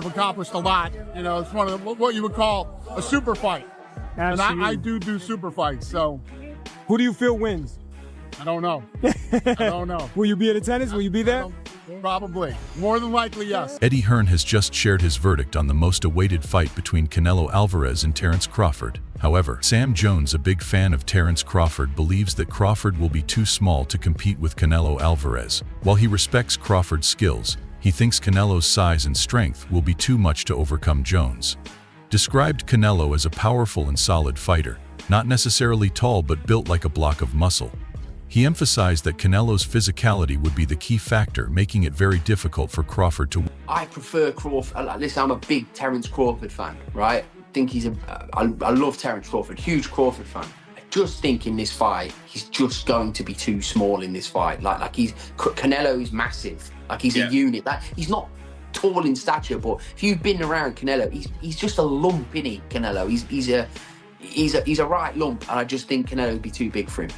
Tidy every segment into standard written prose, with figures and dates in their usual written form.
have accomplished a lot. You know, it's one of what you would call a super fight. Absolutely. And I do super fights, so. Who do you feel wins? I don't know. I don't know. Will you be at attendance? Will you be there? Probably. More than likely, yes. Eddie Hearn has just shared his verdict on the most awaited fight between Canelo Alvarez and Terence Crawford. However, Sam Jones, a big fan of Terence Crawford, believes that Crawford will be too small to compete with Canelo Alvarez. While he respects Crawford's skills, he thinks Canelo's size and strength will be too much to overcome Jones. Described Canelo as a powerful and solid fighter, not necessarily tall but built like a block of muscle. He emphasized that Canelo's physicality would be the key factor, making it very difficult for Crawford to win. I prefer Crawford. Listen, I'm a big Terence Crawford fan, right? I love Terence Crawford, huge Crawford fan. I just think in this fight, he's just going to be too small in this fight. Canelo is massive. Like he's a unit. He's not tall in stature, but if you've been around Canelo, he's just a lump, isn't he, Canelo? He's a right lump, and I just think Canelo would be too big for him.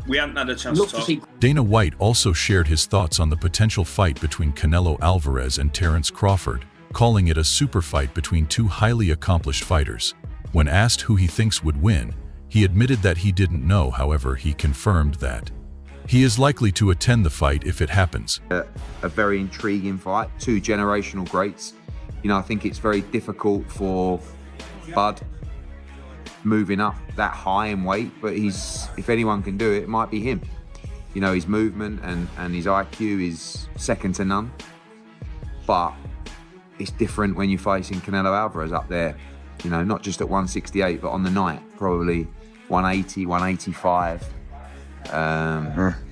We haven't had a chance to talk. Dana White also shared his thoughts on the potential fight between Canelo Alvarez and Terence Crawford, calling it a super fight between two highly accomplished fighters. When asked who he thinks would win, he admitted that he didn't know. However, he confirmed that he is likely to attend the fight if it happens. A very intriguing fight, two generational greats. You know, I think it's very difficult for Bud moving up that high in weight, but if anyone can do it, it might be him. You know, his movement and his IQ is second to none. But it's different when you're facing Canelo Alvarez up there, you know, not just at 168, but on the night, probably 180, 185.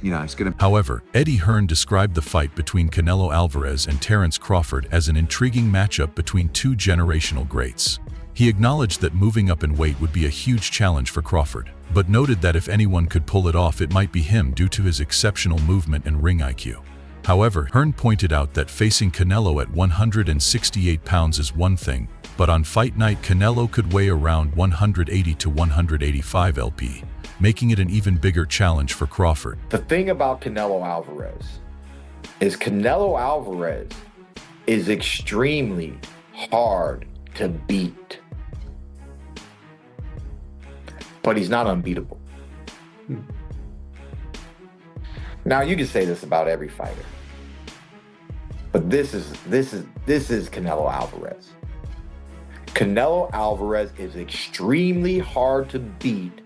You know, it's gonna. However, Eddie Hearn described the fight between Canelo Alvarez and Terence Crawford as an intriguing matchup between two generational greats. He acknowledged that moving up in weight would be a huge challenge for Crawford, but noted that if anyone could pull it off, it might be him due to his exceptional movement and ring IQ. However, Hearn pointed out that facing Canelo at 168 pounds is one thing, but on fight night Canelo could weigh around 180 to 185 lb, making it an even bigger challenge for Crawford. The thing about Canelo Alvarez is extremely hard to beat, but he's not unbeatable. Now you can say this about every fighter, but this is Canelo Alvarez. Canelo Alvarez is extremely hard to beat,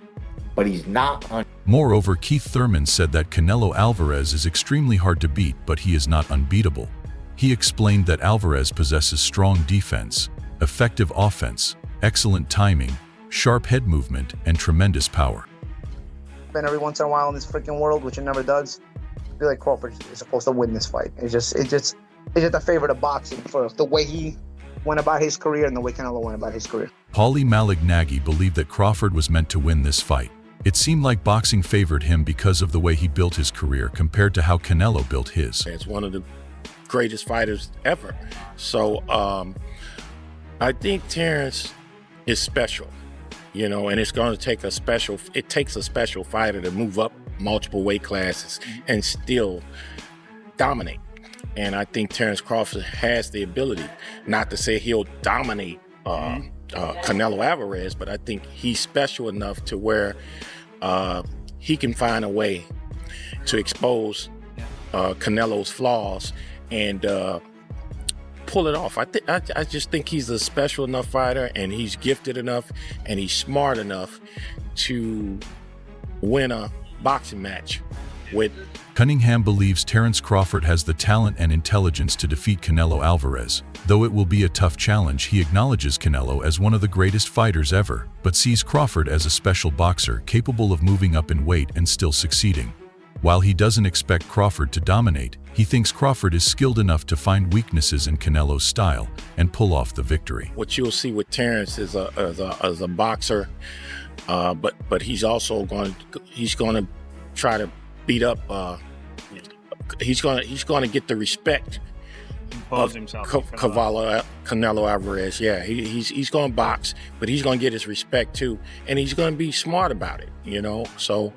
but he's not Moreover, Keith Thurman said that Canelo Alvarez is extremely hard to beat, but he is not unbeatable. He explained that Alvarez possesses strong defense, effective offense, excellent timing, sharp head movement, and tremendous power. And every once in a while in this freaking world, which it never does, I feel like Crawford is supposed to win this fight. It's just a favorite of boxing for the way he went about his career and the way Canelo went about his career. Paulie Malignaggi believed that Crawford was meant to win this fight. It seemed like boxing favored him because of the way he built his career compared to how Canelo built his. It's one of the greatest fighters ever. So I think Terence is special, you know, and it's going to take it takes a special fighter to move up multiple weight classes and still dominate. And I think Terence Crawford has the ability, not to say he'll dominate Canelo Alvarez, but I think he's special enough to where he can find a way to expose Canelo's flaws and pull it off. I just think he's a special enough fighter, and he's gifted enough, and he's smart enough to win a boxing match with. Cunningham believes Terence Crawford has the talent and intelligence to defeat Canelo Alvarez. Though it will be a tough challenge, he acknowledges Canelo as one of the greatest fighters ever, but sees Crawford as a special boxer capable of moving up in weight and still succeeding. While he doesn't expect Crawford to dominate, he thinks Crawford is skilled enough to find weaknesses in Canelo's style and pull off the victory. What you'll see with Terence is a boxer, but he's also going to try to beat up. He's going to get the respect of Canelo Alvarez. Yeah, he's going to box, but he's going to get his respect too, and he's going to be smart about it. You know, so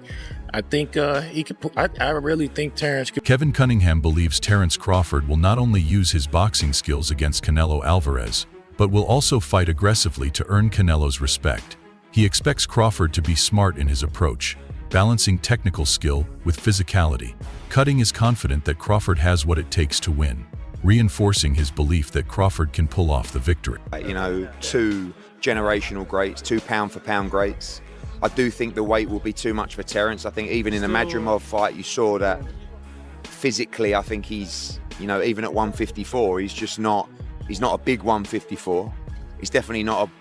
I think he could. I really think Terence could. Kevin Cunningham believes Terence Crawford will not only use his boxing skills against Canelo Alvarez, but will also fight aggressively to earn Canelo's respect. He expects Crawford to be smart in his approach, balancing technical skill with physicality. Cutting is confident that Crawford has what it takes to win, reinforcing his belief that Crawford can pull off the victory. You know, 2 generational greats, 2 pound-for-pound greats. I do think the weight will be too much for Terence. I think even in the Madrimov fight, you saw that physically, I think he's, you know, even at 154, he's not a big 154. He's definitely not a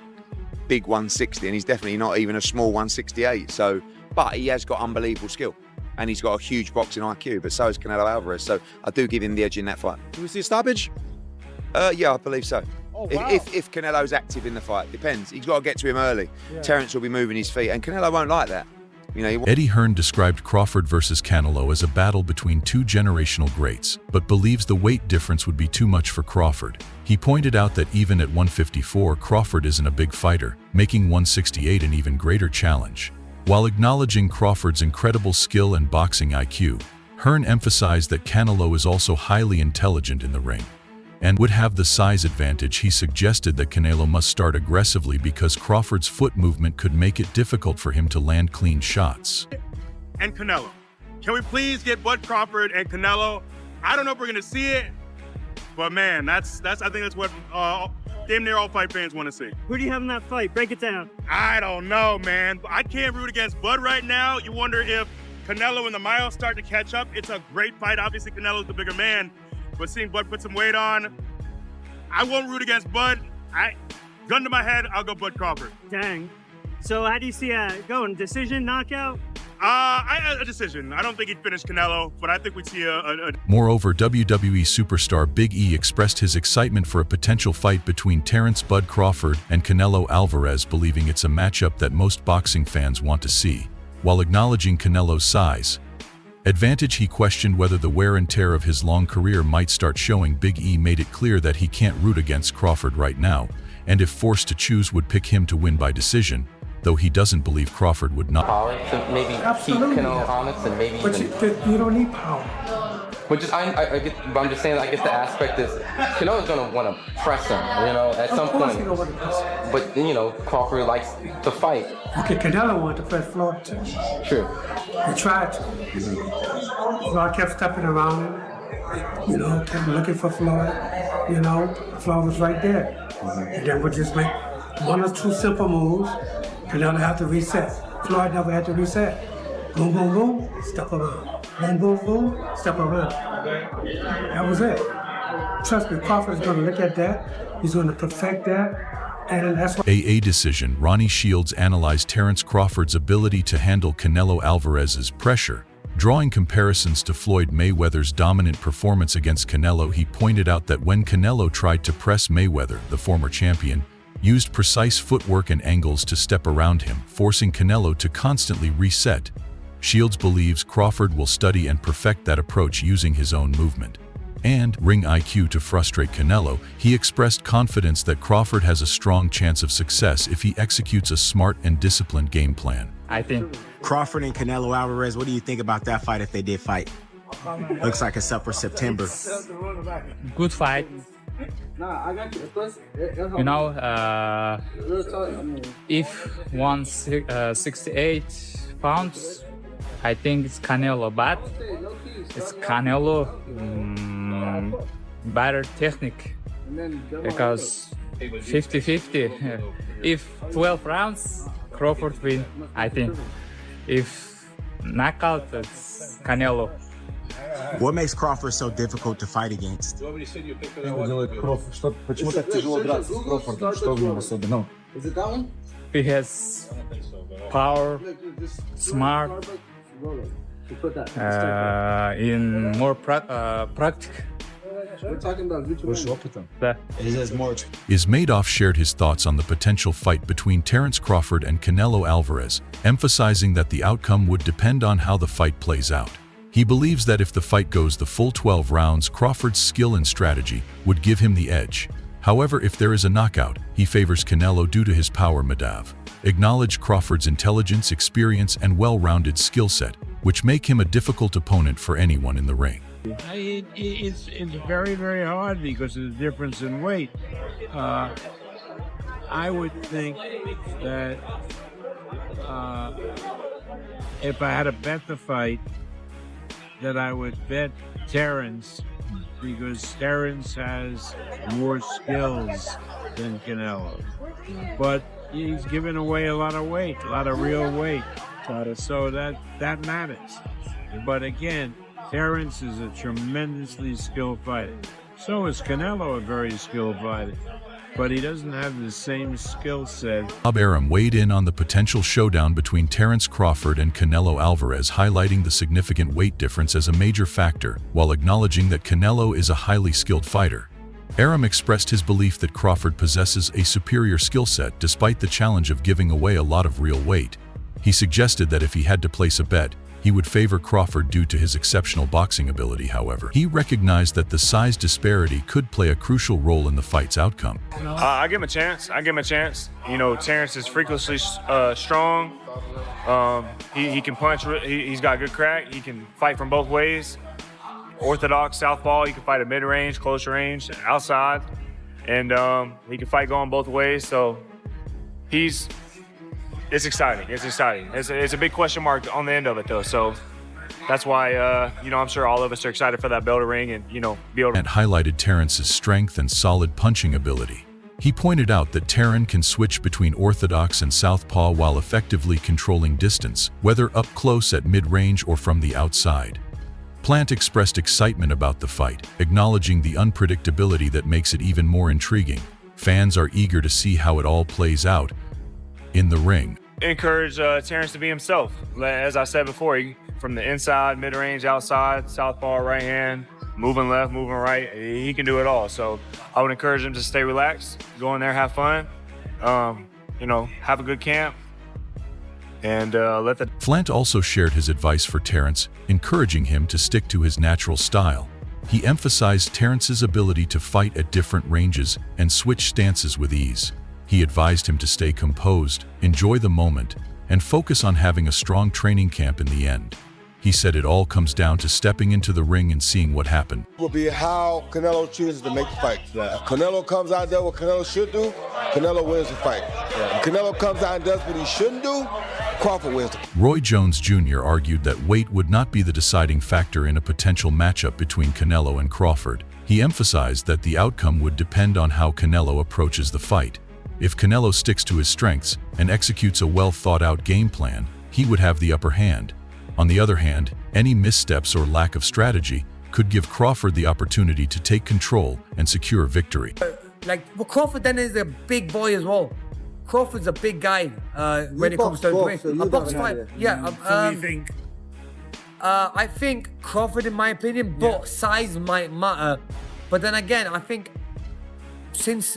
big 160, and he's definitely not even a small 168. So, but he has got unbelievable skill, and he's got a huge boxing IQ, but so has Canelo Alvarez. So I do give him the edge in that fight. Do we see a stoppage? Yeah, I believe so. Oh, wow. If Canelo's active in the fight, depends. He's got to get to him early. Yeah. Terence will be moving his feet, and Canelo won't like that. You know, Eddie Hearn described Crawford versus Canelo as a battle between 2 generational greats, but believes the weight difference would be too much for Crawford. He pointed out that even at 154, Crawford isn't a big fighter, making 168 an even greater challenge. While acknowledging Crawford's incredible skill and boxing IQ, Hearn emphasized that Canelo is also highly intelligent in the ring and would have the size advantage. He suggested that Canelo must start aggressively because Crawford's foot movement could make it difficult for him to land clean shots. And Canelo. Can we please get Bud Crawford and Canelo? I don't know if we're gonna see it, but man, I think that's what damn near all fight fans want to see. Who do you have in that fight? Break it down. I don't know, man. I can't root against Bud right now. You wonder if Canelo and the miles start to catch up. It's a great fight. Obviously, Canelo's the bigger man. But seeing Bud put some weight on, I won't root against Bud. Gun to my head, I'll go Bud Crawford. Dang. So how do you see it going? Decision, knockout? A decision. I don't think he'd finish Canelo, but I think we'd see a... Moreover, WWE superstar Big E expressed his excitement for a potential fight between Terence "Bud" Crawford and Canelo Alvarez, believing it's a matchup that most boxing fans want to see. While acknowledging Canelo's size advantage, he questioned whether the wear and tear of his long career might start showing. Big E made it clear that he can't root against Crawford right now, and if forced to choose would pick him to win by decision, though he doesn't believe Crawford would not. Power to maybe Absolutely. keep Canelo honest and maybe but even... you don't need power. But just I get, but I'm just saying, I guess the aspect is Canelo's gonna want to press him, you know, at some point. But you know, Crawford likes to fight. Okay, Canelo wanted to press Floyd too. Sure. He tried to. Floyd kept stepping around him, you know, kept looking for Floyd. You know, Floyd was right there. And then we just make 1 or 2 simple moves. Canelo had to reset. Floyd never had to reset. Boom, boom, boom, step around. Boom, boom, boom, step around. That was it. Trust me, Crawford's going to look at that. He's going to perfect that. And that's what... AA decision. Ronnie Shields analyzed Terence Crawford's ability to handle Canelo Alvarez's pressure. Drawing comparisons to Floyd Mayweather's dominant performance against Canelo, he pointed out that when Canelo tried to press Mayweather, the former champion used precise footwork and angles to step around him, forcing Canelo to constantly reset. Shields believes Crawford will study and perfect that approach using his own movement and ring IQ to frustrate Canelo. He expressed confidence that Crawford has a strong chance of success if he executes a smart and disciplined game plan. I think Crawford and Canelo Alvarez, what do you think about that fight if they did fight? Looks like it's up for September. Good fight. You know, if 168 pounds, I think it's Canelo, but it's Canelo better technique because 50-50. If 12 rounds, Crawford win, I think. If knockout, it's Canelo. What makes Crawford so difficult to fight against? Is it that one? He has power, smart, in more practical. We're talking about Ismailov shared his thoughts on the potential fight between Terence Crawford and Canelo Alvarez, emphasizing that the outcome would depend on how the fight plays out. He believes that if the fight goes the full 12 rounds, Crawford's skill and strategy would give him the edge. However, if there is a knockout, he favors Canelo due to his power. Madav acknowledged Crawford's intelligence, experience, and well-rounded skill set, which make him a difficult opponent for anyone in the ring. It's very, very hard because of the difference in weight. I would think that if I had to bet the fight, that I would bet Terence, because Terence has more skills than Canelo. But he's given away a lot of weight, a lot of real weight. So that matters. But again, Terence is a tremendously skilled fighter. So is Canelo a very skilled fighter. But he doesn't have the same skill set. Bob Arum weighed in on the potential showdown between Terence Crawford and Canelo Alvarez, highlighting the significant weight difference as a major factor, while acknowledging that Canelo is a highly skilled fighter. Arum expressed his belief that Crawford possesses a superior skill set despite the challenge of giving away a lot of real weight. He suggested that if he had to place a bet, he would favor Crawford due to his exceptional boxing ability. However, he recognized that the size disparity could play a crucial role in the fight's outcome. I give him a chance. You know, Terence is freakishly strong. He can punch. He's got good crack. He can fight from both ways. Orthodox southpaw. He can fight at mid-range, close range, outside, and he can fight going both ways. So it's exciting. It's a big question mark on the end of it, though. So that's why, you know, I'm sure all of us are excited for that bell to ring and, you know, be able to. And highlighted Terence's strength and solid punching ability. He pointed out that Terence can switch between orthodox and southpaw while effectively controlling distance, whether up close at mid-range or from the outside. Plant expressed excitement about the fight, acknowledging the unpredictability that makes it even more intriguing. Fans are eager to see how it all plays out in the ring. Encourage Terence to be himself. As I said before, from the inside, mid-range, outside, southpaw, right hand, moving left, moving right, he can do it all. So I would encourage him to stay relaxed, go in there, have fun, you know, have a good camp, and let the... Plant also shared his advice for Terence, encouraging him to stick to his natural style. He emphasized Terence's ability to fight at different ranges and switch stances with ease. He advised him to stay composed, enjoy the moment, and focus on having a strong training camp in the end. He said it all comes down to stepping into the ring and seeing what happened. Will be how Canelo chooses to make the fight. Yeah. Canelo comes out and does what Canelo should do, Canelo wins the fight. Yeah. If Canelo comes out and does what he shouldn't do, Crawford wins. Roy Jones Jr. argued that weight would not be the deciding factor in a potential matchup between Canelo and Crawford. He emphasized that the outcome would depend on how Canelo approaches the fight. If Canelo sticks to his strengths and executes a well-thought-out game plan, he would have the upper hand. On the other hand, any missteps or lack of strategy could give Crawford the opportunity to take control and secure victory. Well, Crawford then is a big boy as well. Crawford's a big guy when it comes to a box fight. Yeah. So you think? I think Crawford, in my opinion, but size might matter. But then again, I think since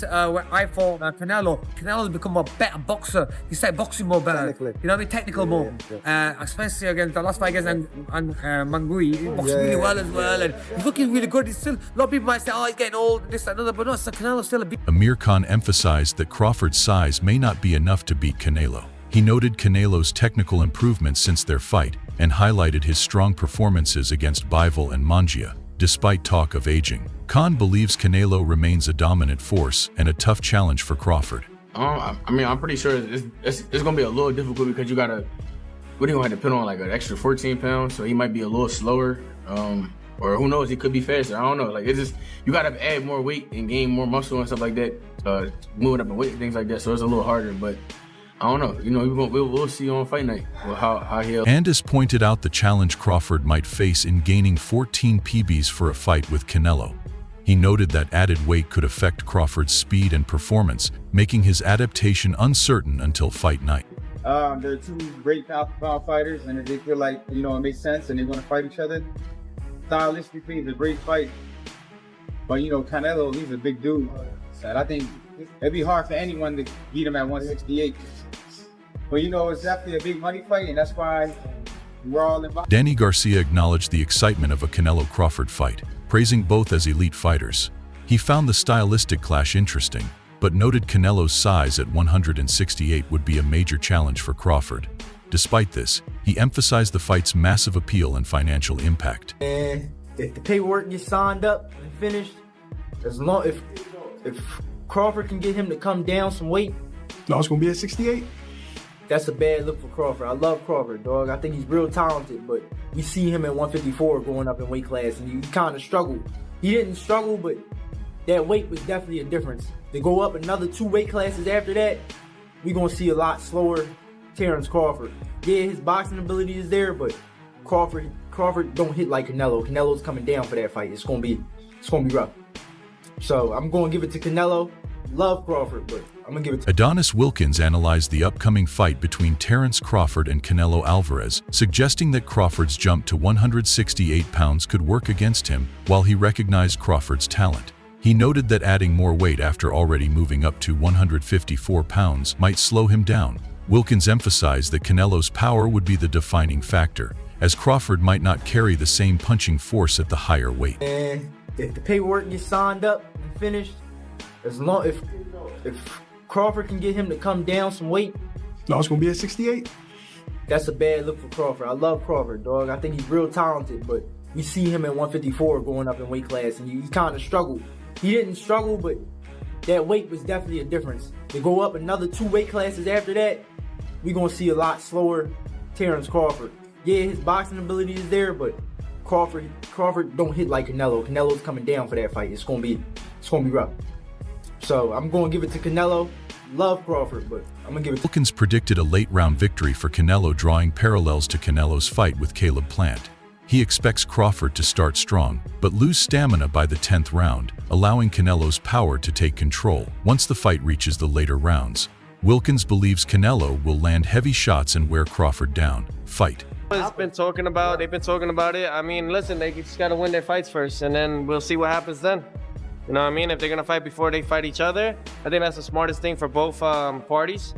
I fought Canelo's become a better boxer. He started boxing more better. You know what I mean? Technical more. Especially against the last fight against Mangui. He boxed really well as well. And he's looking really good. He's still, a lot of people might say, oh, he's getting old, this, that, another. But no, Canelo's still a big... Amir Khan emphasized that Crawford's size may not be enough to beat Canelo. He noted Canelo's technical improvements since their fight and highlighted his strong performances against Bivol and Mangia. Despite talk of aging, Khan believes Canelo remains a dominant force and a tough challenge for Crawford. I mean, I'm pretty sure it's going to be a little difficult because you got to, what do you have to put on, like an extra 14 pounds, so he might be a little slower, or who knows, he could be faster. I don't know. Like, it's just, you got to add more weight and gain more muscle and stuff like that, moving up in weight and things like that, so it's a little harder, but I don't know. You know, we'll see on fight night how he'll... Andis pointed out the challenge Crawford might face in gaining 14 PBs for a fight with Canelo. He noted that added weight could affect Crawford's speed and performance, making his adaptation uncertain until fight night. They're two great pound fighters, and if they feel like, you know, it makes sense and they want to fight each other, stylistically, it's a great fight. But, you know, Canelo, he's a big dude. So I think it'd be hard for anyone to beat him at 168. But, you know, it's definitely a big money fight, and that's why we're all involved. Danny Garcia acknowledged the excitement of a Canelo-Crawford fight, praising both as elite fighters. He found the stylistic clash interesting, but noted Canelo's size at 168 would be a major challenge for Crawford. Despite this, he He emphasized the fight's massive appeal and financial impact. And if the paperwork gets signed up and finished, if Crawford can get him to come down some weight, no, it's gonna be at 68. That's a bad look for Crawford. I love Crawford, dog. I think he's real talented, but we see him at 154 going up in weight class, and he kind of struggled. He didn't struggle, but that weight was definitely a difference. To go up another 2 weight classes after that, we're gonna see a lot slower Terence Crawford. Yeah, his boxing ability is there, but Crawford don't hit like Canelo. Canelo's coming down for that fight. It's gonna be rough. So I'm gonna give it to Canelo. Love Crawford, but I'm gonna give it to Adonis Wilkins analyzed the upcoming fight between Terence Crawford and Canelo Alvarez, suggesting that Crawford's jump to 168 pounds could work against him, while he recognized Crawford's talent. He noted that adding more weight after already moving up to 154 pounds might slow him down. Wilkins emphasized that Canelo's power would be the defining factor, as Crawford might not carry the same punching force at the higher weight. And if the paperwork gets signed up and finished, if Crawford can get him to come down some weight, no, it's gonna be at 68. That's a bad look for Crawford. I love Crawford, dog. I think he's real talented, but we see him at 154 going up in weight class, and he kind of struggled. He didn't struggle, but that weight was definitely a difference. To go up another 2 weight classes after that, we're gonna see a lot slower Terence Crawford. Yeah, his boxing ability is there, but Crawford don't hit like Canelo. Canelo's coming down for that fight. It's gonna be rough. So I'm gonna give it to Canelo. Love Crawford, but I'm gonna give it to Wilkins predicted a late round victory for Canelo, drawing parallels to Canelo's fight with Caleb Plant. He expects Crawford to start strong, but lose stamina by the 10th round, allowing Canelo's power to take control once the fight reaches the later rounds. Wilkins believes Canelo will land heavy shots and wear Crawford down. Fight. They've been talking about it. I mean, listen, they just gotta win their fights first, and then we'll see what happens then. You know what I mean? If they're gonna fight before they fight each other, I think that's the smartest thing for both parties.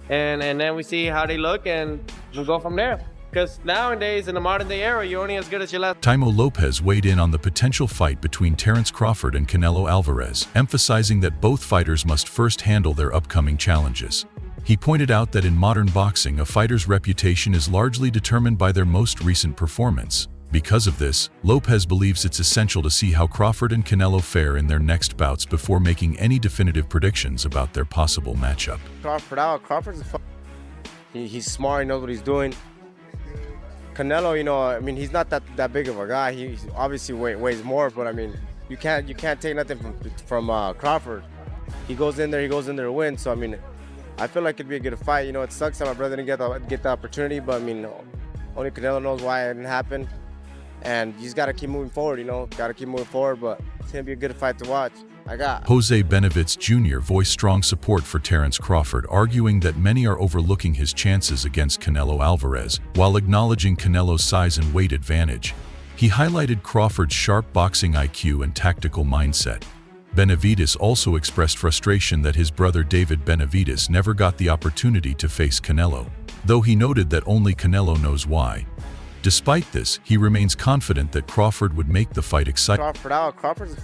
And then we see how they look, and we'll go from there. Because nowadays, in the modern day era, you're only as good as your last. Taimo Lopez weighed in on the potential fight between Terence Crawford and Canelo Alvarez, emphasizing that both fighters must first handle their upcoming challenges. He pointed out that in modern boxing, a fighter's reputation is largely determined by their most recent performance. Because of this, Lopez believes it's essential to see how Crawford and Canelo fare in their next bouts before making any definitive predictions about their possible matchup. Crawford's he's smart, he knows what he's doing. Canelo, you know, I mean, he's not that big of a guy. He obviously weighs more, but I mean, you can't take nothing from Crawford. He goes in there to win. So I mean, I feel like it'd be a good fight. You know, it sucks that my brother didn't get the opportunity, but I mean, only Canelo knows why it didn't happen. And you just got to keep moving forward, you know, but it's going to be a good fight to watch. Jose Benavides Jr. voiced strong support for Terence Crawford, arguing that many are overlooking his chances against Canelo Alvarez, while acknowledging Canelo's size and weight advantage. He highlighted Crawford's sharp boxing IQ and tactical mindset. Benavides also expressed frustration that his brother David Benavides never got the opportunity to face Canelo, though he noted that only Canelo knows why. Despite this, he remains confident that Crawford would make the fight exciting. Crawford's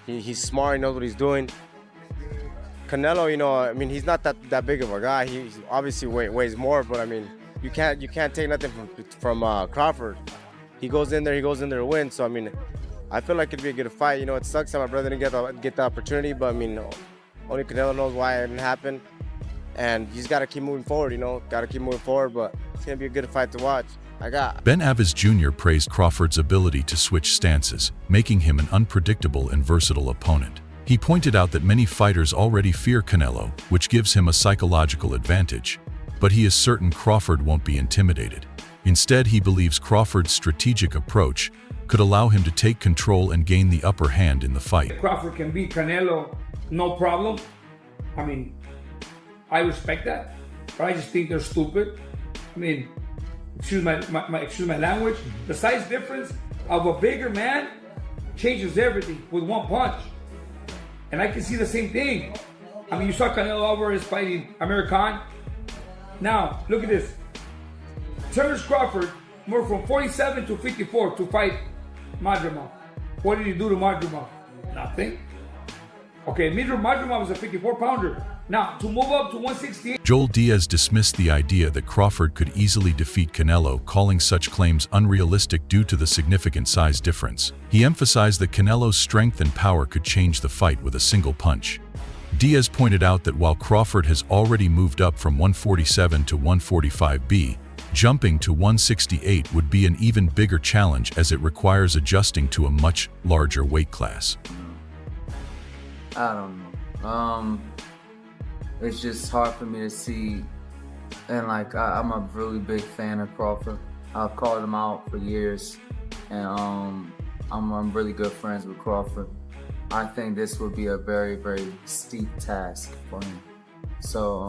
he's smart, he knows what he's doing. Canelo, you know, I mean, he's not that big of a guy. He obviously weighs more, but I mean, you can't take nothing from Crawford. He goes in there to win. So I mean, I feel like it'd be a good fight. You know, it sucks that my brother didn't get the opportunity, but I mean, only Canelo knows why it didn't happen. And you just got to keep moving forward, you know, but it's going to be a good fight to watch. Benavides Jr. praised Crawford's ability to switch stances, making him an unpredictable and versatile opponent. He pointed out that many fighters already fear Canelo, which gives him a psychological advantage. But he is certain Crawford won't be intimidated. Instead, he believes Crawford's strategic approach could allow him to take control and gain the upper hand in the fight. Crawford can beat Canelo, no problem. I mean, I respect that, but I just think they're stupid. I mean, excuse my language. The size difference of a bigger man changes everything with one punch. And I can see the same thing. I mean, you saw Canelo Alvarez fighting Amir Khan. Now, look at this. Terence Crawford moved from 47 to 54 to fight Madrimov. What did he do to Madrimov? Nothing. Okay, my dream was a 54-pounder. Now, to move up to 168. Joel Diaz dismissed the idea that Crawford could easily defeat Canelo, calling such claims unrealistic due to the significant size difference. He emphasized that Canelo's strength and power could change the fight with a single punch. Diaz pointed out that while Crawford has already moved up from 147 to 145B, jumping to 168 would be an even bigger challenge as it requires adjusting to a much larger weight class. I don't know. It's just hard for me to see, and like I'm a really big fan of Crawford. I've called him out for years, and I'm really good friends with Crawford. I think this would be a very, very steep task for him. So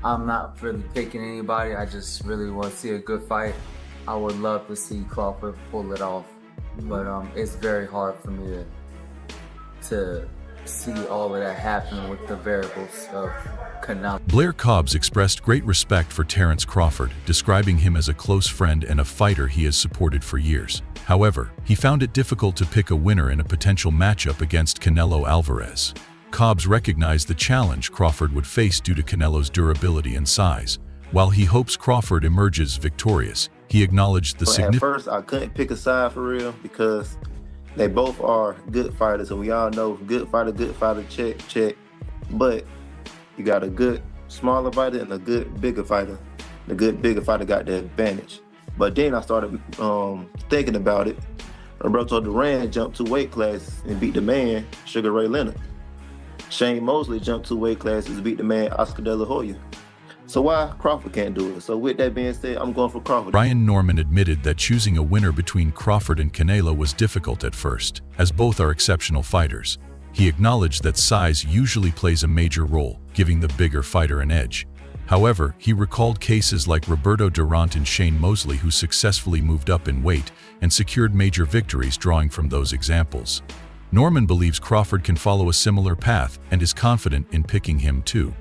I'm not really picking anybody. I just really want to see a good fight. I would love to see Crawford pull it off, but it's very hard for me to see all of that happen with the variables of Canelo. Blair Cobbs expressed great respect for Terence Crawford, describing him as a close friend and a fighter he has supported for years. However, he found it difficult to pick a winner in a potential matchup against Canelo Alvarez. Cobbs recognized the challenge Crawford would face due to Canelo's durability and size. While he hopes Crawford emerges victorious, he acknowledged the significance. At first, I couldn't pick a side for real because they both are good fighters, and we all know good fighter, check. But you got a good smaller fighter and a good bigger fighter. The good bigger fighter got the advantage. But then I started thinking about it. Roberto Duran jumped 2 weight classes and beat the man, Sugar Ray Leonard. Shane Mosley jumped 2 weight classes and beat the man, Oscar De La Hoya. So why Crawford can't do it? So with that being said, I'm going for Crawford. Ryan Norman admitted that choosing a winner between Crawford and Canelo was difficult at first, as both are exceptional fighters. He acknowledged that size usually plays a major role, giving the bigger fighter an edge. However, he recalled cases like Roberto Durant and Shane Mosley who successfully moved up in weight and secured major victories drawing from those examples. Norman believes Crawford can follow a similar path and is confident in picking him too.